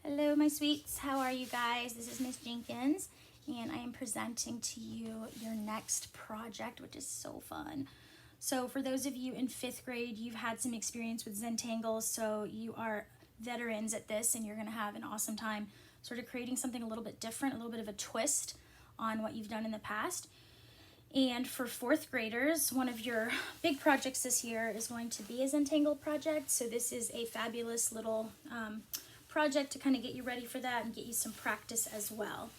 Hello, my sweets. How are you guys? This is Miss Jenkins, and I am presenting to you your next project, which is so fun. So for those of you in 5th grade, you've had some experience with Zentangle, so you are veterans at this, and you're going to have an awesome time sort of creating something a little bit different, a little bit of a twist on what you've done in the past. And for 4th graders, one of your big projects this year is going to be a Zentangle project. So this is a fabulous little project to kind of get you ready for that and get you some practice as well.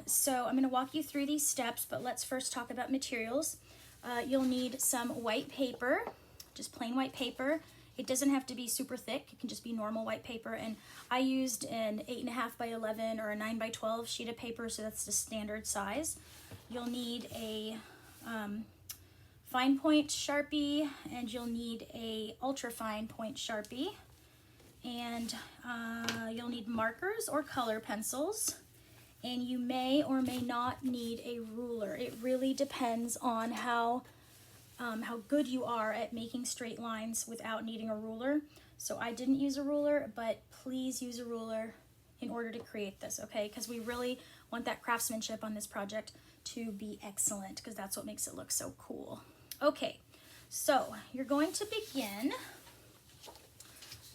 So I'm going to walk you through these steps, but let's first talk about materials. You'll need some white paper, just plain white paper. It doesn't have to be super thick. It can just be normal white paper. And I used an 8.5 by 11 or a 9 by 12 sheet of paper, so that's the standard size. You'll need a fine point Sharpie, and you'll need a ultra fine point Sharpie. And you'll need markers or color pencils, and you may or may not need a ruler. It really depends on how good you are at making straight lines without needing a ruler. So I didn't use a ruler, but please use a ruler in order to create this, okay? Because we really want that craftsmanship on this project to be excellent, because that's what makes it look so cool. Okay, so you're going to begin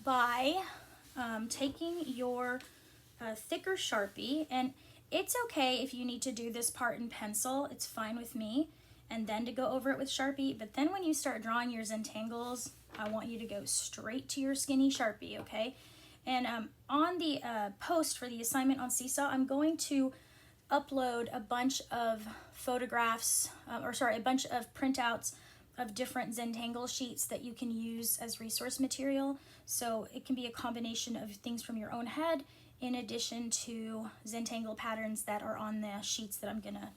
by taking your thicker Sharpie, and it's okay if you need to do this part in pencil, it's fine with me, and then to go over it with Sharpie. But then when you start drawing your Zentangles, I want you to go straight to your skinny Sharpie, okay? And on the post for the assignment on Seesaw, I'm going to upload a bunch of photographs, a bunch of printouts of different Zentangle sheets that you can use as resource material. So it can be a combination of things from your own head in addition to Zentangle patterns that are on the sheets that I'm gonna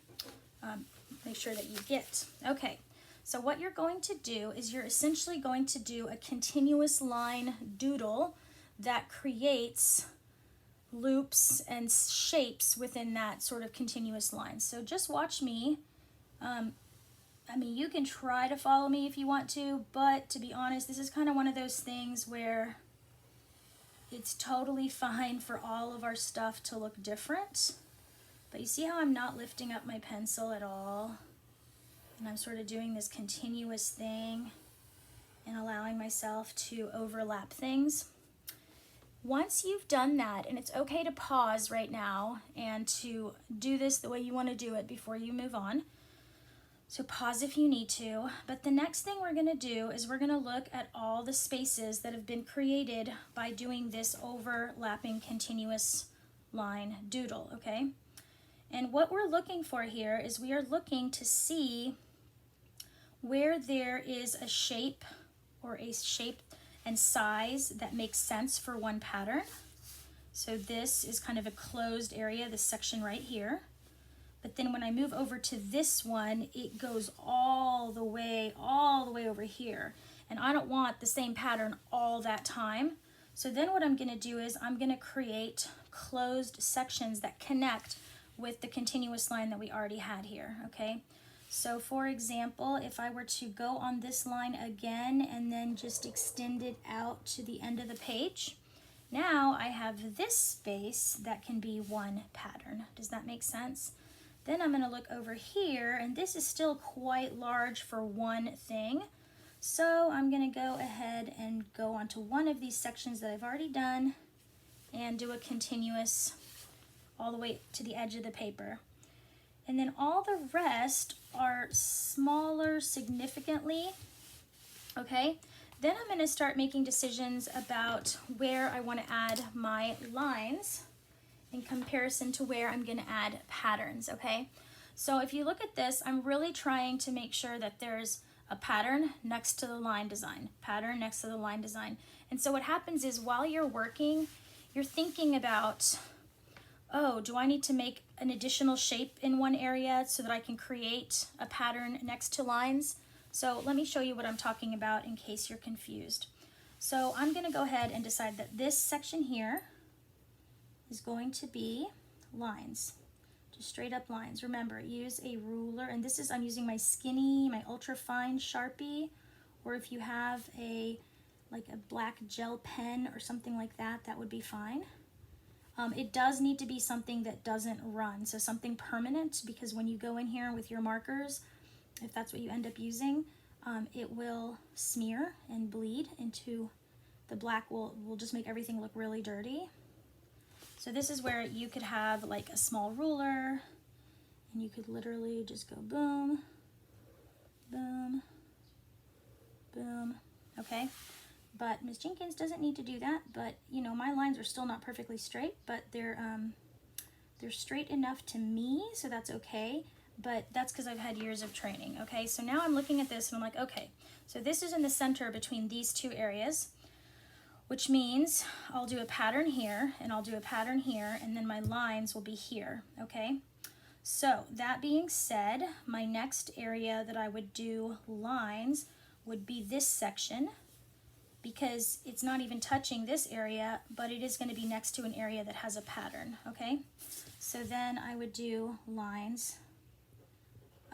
make sure that you get. Okay, so what you're going to do is you're essentially going to do a continuous line doodle that creates loops and shapes within that sort of continuous line. So just watch me. I mean, you can try to follow me if you want to, but to be honest, this is kind of one of those things where it's totally fine for all of our stuff to look different. But you see how I'm not lifting up my pencil at all? And I'm sort of doing this continuous thing and allowing myself to overlap things. Once you've done that, and it's okay to pause right now and to do this the way you want to do it before you move on. So pause if you need to, but the next thing we're going to do is we're going to look at all the spaces that have been created by doing this overlapping continuous line doodle, okay? And what we're looking for here is we are looking to see where there is a shape or a shape and size that makes sense for one pattern. So this is kind of a closed area, this section right here. But then when I move over to this one, it goes all the way over here. And I don't want the same pattern all that time. So then what I'm gonna do is I'm gonna create closed sections that connect with the continuous line that we already had here, okay? So for example, if I were to go on this line again and then just extend it out to the end of the page, now I have this space that can be one pattern. Does that make sense? Then I'm going to look over here, and this is still quite large for one thing. So I'm going to go ahead and go onto one of these sections that I've already done and do a continuous all the way to the edge of the paper. And then all the rest are smaller significantly, okay? Then I'm going to start making decisions about where I want to add my lines in comparison to where I'm going to add patterns, okay? So if you look at this, I'm really trying to make sure that there's a pattern next to the line design, pattern next to the line design. And so what happens is while you're working, you're thinking about, oh, do I need to make an additional shape in one area so that I can create a pattern next to lines? So let me show you what I'm talking about in case you're confused. So I'm going to go ahead and decide that this section here is going to be lines, just straight up lines. Remember, use a ruler, and this is, I'm using my skinny, my ultra fine Sharpie, or if you have like a black gel pen or something like that, that would be fine. It does need to be something that doesn't run, so something permanent, because when you go in here with your markers, if that's what you end up using, it will smear and bleed into the black. Will just make everything look really dirty. So this is where you could have like a small ruler, and you could literally just go boom, boom, boom, okay? But Ms. Jenkins doesn't need to do that, but you know, my lines are still not perfectly straight, but they're straight enough to me, so that's okay. But that's because I've had years of training, okay? So now I'm looking at this and I'm like, okay, so this is in the center between these two areas, which means I'll do a pattern here and I'll do a pattern here, and then my lines will be here, okay? So that being said, my next area that I would do lines would be this section, because it's not even touching this area, but it is going to be next to an area that has a pattern, okay? So then I would do lines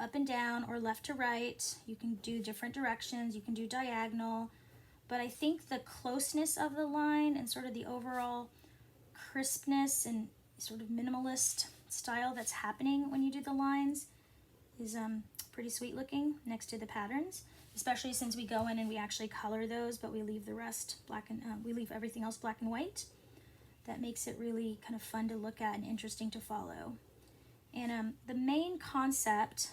up and down or left to right. You can do different directions, you can do diagonal, but I think the closeness of the line and sort of the overall crispness and sort of minimalist style that's happening when you do the lines is pretty sweet looking next to the patterns, especially since we go in and we actually color those, but we leave the rest black and we leave everything else black and white. That makes it really kind of fun to look at and interesting to follow. And the main concept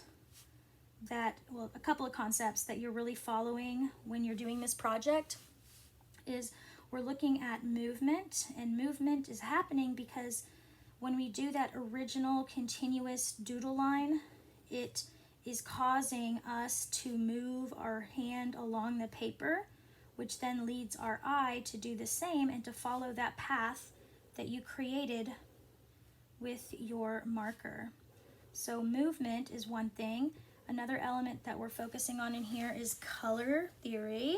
that, well, a couple of concepts that you're really following when you're doing this project is we're looking at movement, and movement is happening because when we do that original continuous doodle line, it is causing us to move our hand along the paper, which then leads our eye to do the same and to follow that path that you created with your marker. So movement is one thing. Another element that we're focusing on in here is color theory.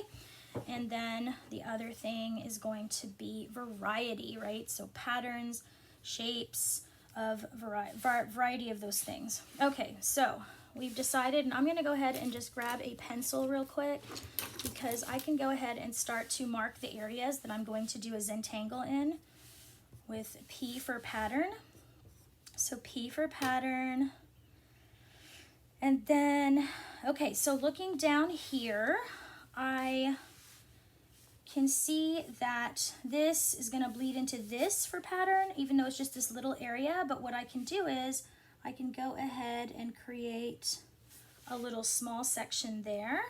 And then the other thing is going to be variety, right? So patterns, shapes, of variety of those things. Okay, so we've decided, and I'm going to go ahead and just grab a pencil real quick, because I can go ahead and start to mark the areas that I'm going to do a Zentangle in with P for pattern. So P for pattern. And then, okay, so looking down here, I can see that this is going to bleed into this for pattern, even though it's just this little area. But what I can do is I can go ahead and create a little small section there,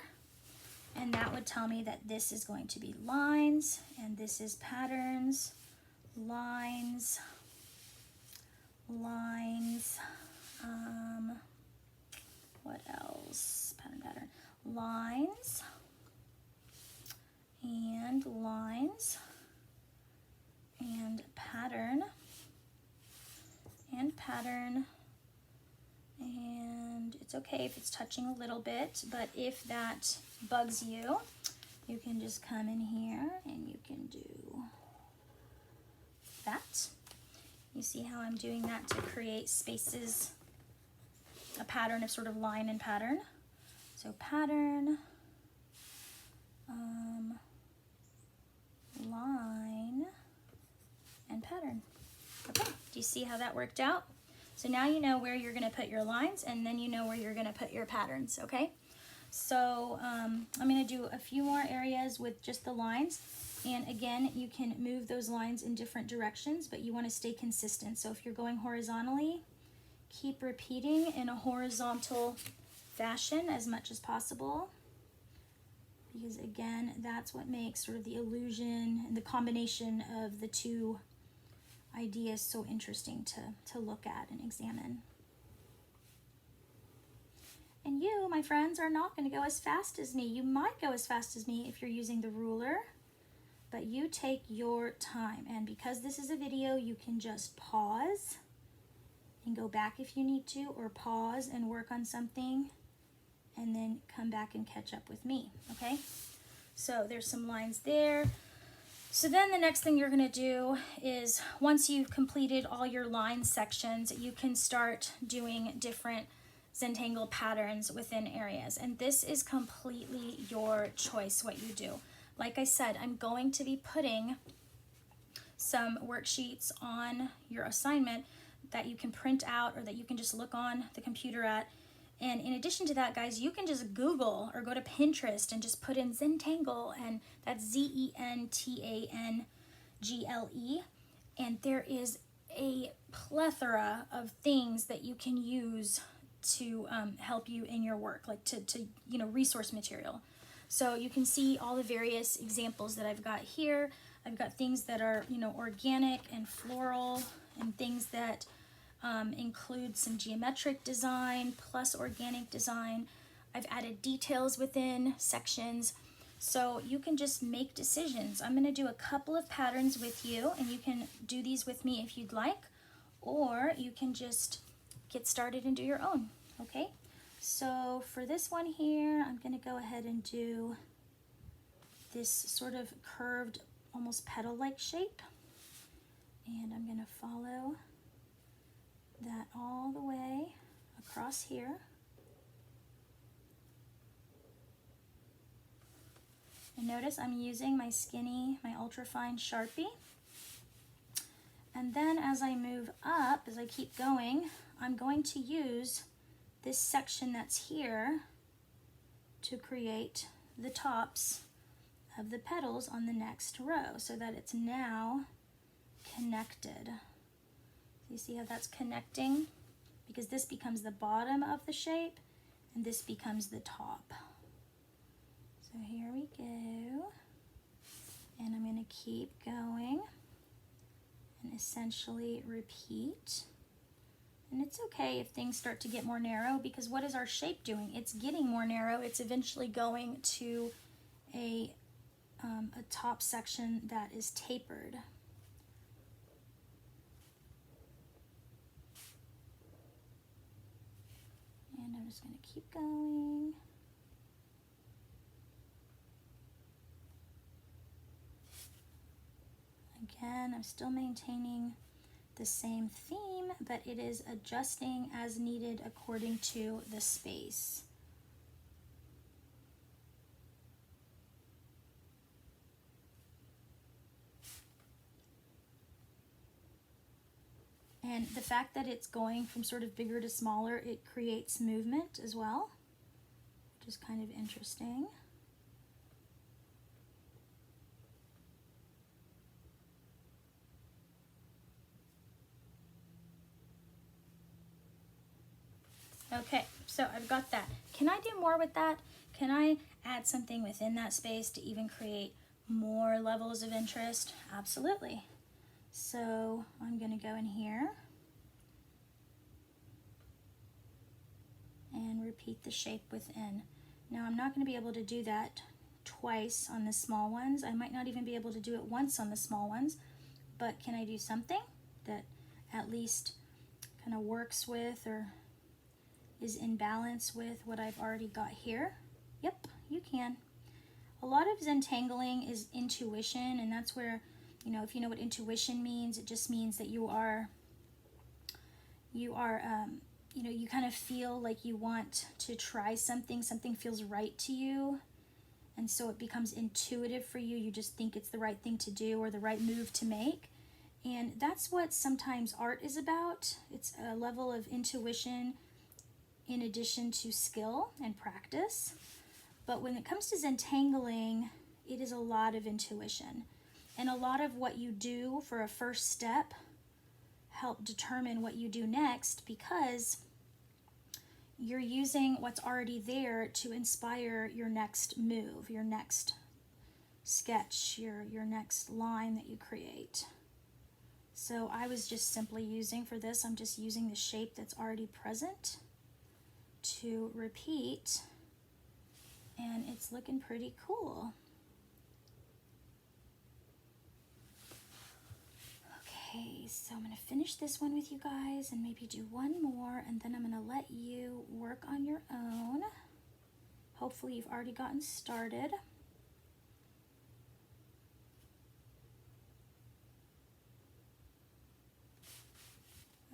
and that would tell me that this is going to be lines, and this is patterns, lines, lines, what else? Pattern, lines, and lines, and pattern, and pattern, and it's okay if it's touching a little bit, but if that bugs you, you can just come in here and you can do that. You see how I'm doing that to create spaces, a pattern of sort of line and pattern. So pattern, line, and pattern. Okay, do you see how that worked out? So now you know where you're going to put your lines, and then you know where you're going to put your patterns, okay? So I'm going to do a few more areas with just the lines, and again, you can move those lines in different directions, but you want to stay consistent. So if you're going horizontally, keep repeating in a horizontal fashion as much as possible, because again, that's what makes sort of the illusion and the combination of the two ideas so interesting to look at and examine. And you, my friends, are not going to go as fast as me. You might go as fast as me if you're using the ruler, but you take your time. And because this is a video, you can just pause and go back if you need to, or pause and work on something and then come back and catch up with me, okay? So there's some lines there. So then the next thing you're going to do is, once you've completed all your line sections, you can start doing different Zentangle patterns within areas. And this is completely your choice what you do. Like I said, I'm going to be putting some worksheets on your assignment that you can print out or that you can just look on the computer at. And in addition to that, guys, you can just Google or go to Pinterest and just put in Zentangle, and that's Zentangle, and there is a plethora of things that you can use to help you in your work, like to resource material. So you can see all the various examples that I've got here. I've got things that are, organic and floral, and things that include some geometric design plus organic design. I've added details within sections, so you can just make decisions. I'm going to do a couple of patterns with you, and you can do these with me if you'd like, or you can just get started and do your own, okay? So for this one here, I'm going to go ahead and do this sort of curved, almost petal-like shape, and I'm going to follow that all the way across here. And notice I'm using my ultra-fine Sharpie. And then as I move up, as I keep going, I'm going to use this section that's here to create the tops of the petals on the next row so that it's now connected. You see how that's connecting? Because this becomes the bottom of the shape and this becomes the top. So here we go. And I'm going to keep going and essentially repeat. And it's okay if things start to get more narrow, because what is our shape doing? It's getting more narrow. It's eventually going to a top section that is tapered. And I'm just going to keep going. Again, I'm still maintaining the same theme, but it is adjusting as needed according to the space. And the fact that it's going from sort of bigger to smaller, it creates movement as well, which is kind of interesting. Okay, so I've got that. Can I do more with that? Can I add something within that space to even create more levels of interest? Absolutely. So I'm going to go in here and repeat the shape within. Now I'm not going to be able to do that twice on the small ones. I might not even be able to do it once on the small ones, but can I do something that at least kind of works with or is in balance with what I've already got here? Yep, you can. A lot of Zentangling is intuition, and that's where, if you know what intuition means, it just means that you kind of feel like you want to try something feels right to you, and so it becomes intuitive for you. You just think it's the right thing to do or the right move to make, and that's what sometimes art is about. It's a level of intuition in addition to skill and practice. But when it comes to Zentangling, it is a lot of intuition. And a lot of what you do for a first step help determine what you do next, because you're using what's already there to inspire your next move, your next sketch, your next line that you create. So I was just simply using, for this, I'm just using the shape that's already present to repeat, and it's looking pretty cool. Okay, so I'm going to finish this one with you guys and maybe do one more, and then I'm going to let you work on your own. Hopefully you've already gotten started.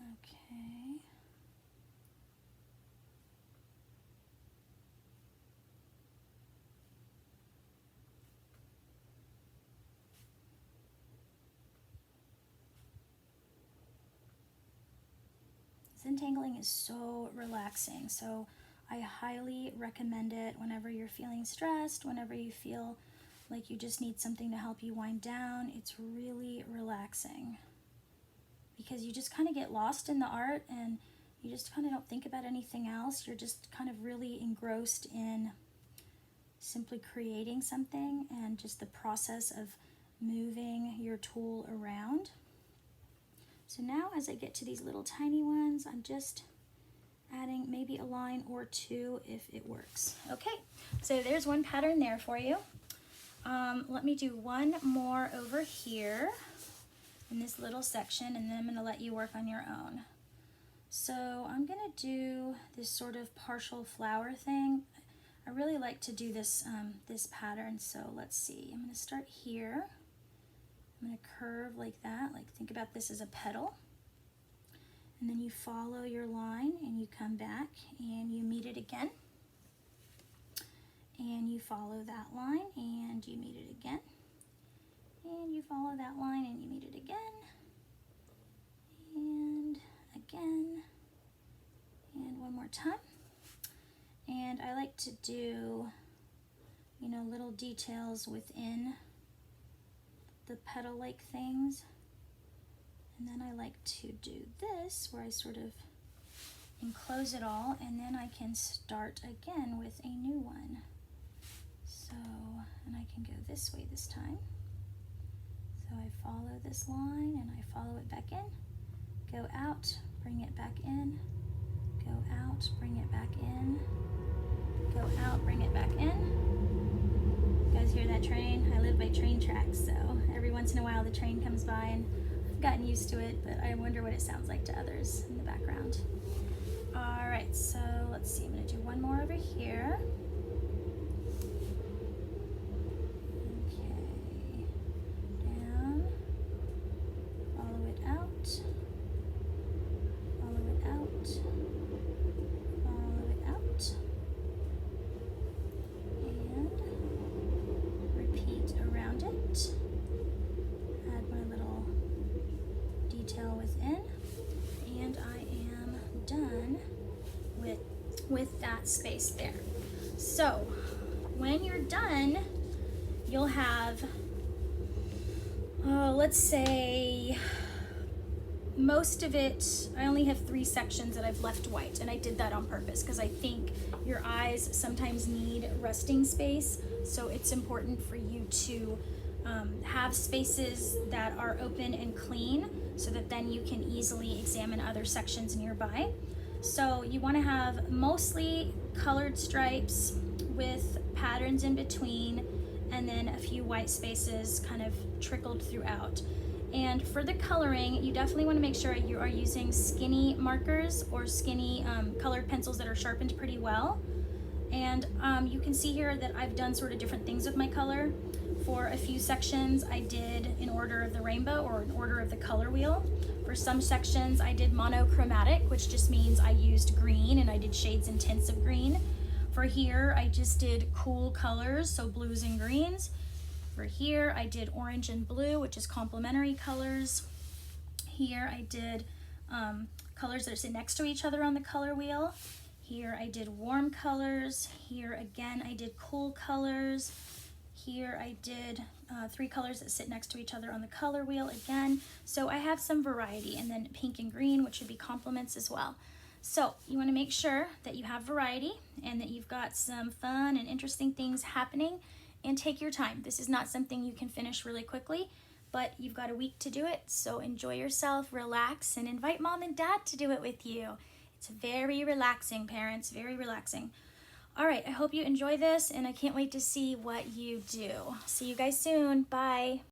Okay. Zentangling is so relaxing. So I highly recommend it whenever you're feeling stressed, whenever you feel like you just need something to help you wind down. It's really relaxing because you just kind of get lost in the art and you just kind of don't think about anything else. You're just kind of really engrossed in simply creating something and just the process of moving your tool around. So now as I get to these little tiny ones, I'm just adding maybe a line or two if it works. Okay, so there's one pattern there for you. Let me do one more over here in this little section, and then I'm going to let you work on your own. So I'm going to do this sort of partial flower thing. I really like to do this, this pattern, so let's see. I'm going to start here. I'm going to curve like that, like think about this as a petal. And then you follow your line and you come back and you meet it again. And you follow that line and you meet it again. And you follow that line and you meet it again. And again. And one more time. And I like to do, you know, little details within the petal-like things. And then I like to do this where I sort of enclose it all, and then I can start again with a new one. So, and I can go this way this time. So I follow this line and I follow it back in, go out, bring it back in, go out, bring it back in, go out, bring it back in. You guys hear that train? I live by train tracks, so every once in a while the train comes by and I've gotten used to it, but I wonder what it sounds like to others in the background. All right, so let's see, I'm gonna do one more over here. Okay, down, follow it out, follow it out, follow it out, and repeat around it. Add my little detail within, and I am done with that space there. So when you're done, you'll have, let's say most of it, I only have 3 sections that I've left white, and I did that on purpose because I think your eyes sometimes need resting space, so it's important for you to have spaces that are open and clean so that then you can easily examine other sections nearby. So you want to have mostly colored stripes with patterns in between, and then a few white spaces kind of trickled throughout. And for the coloring, you definitely want to make sure you are using skinny markers or skinny colored pencils that are sharpened pretty well. And you can see here that I've done sort of different things with my color. For a few sections, I did in order of the rainbow or in order of the color wheel. For some sections, I did monochromatic, which just means I used green and I did shades and tints of green. For here, I just did cool colors, so blues and greens. For here, I did orange and blue, which is complementary colors. Here, I did colors that sit next to each other on the color wheel. Here, I did warm colors. Here, again, I did cool colors. Here, I did 3 colors that sit next to each other on the color wheel again. So I have some variety, and then pink and green, which would be complements as well. So you want to make sure that you have variety and that you've got some fun and interesting things happening, and take your time. This is not something you can finish really quickly, but you've got a week to do it. So enjoy yourself, relax, and invite mom and dad to do it with you. It's very relaxing, parents, very relaxing. All right, I hope you enjoy this, and I can't wait to see what you do. See you guys soon. Bye.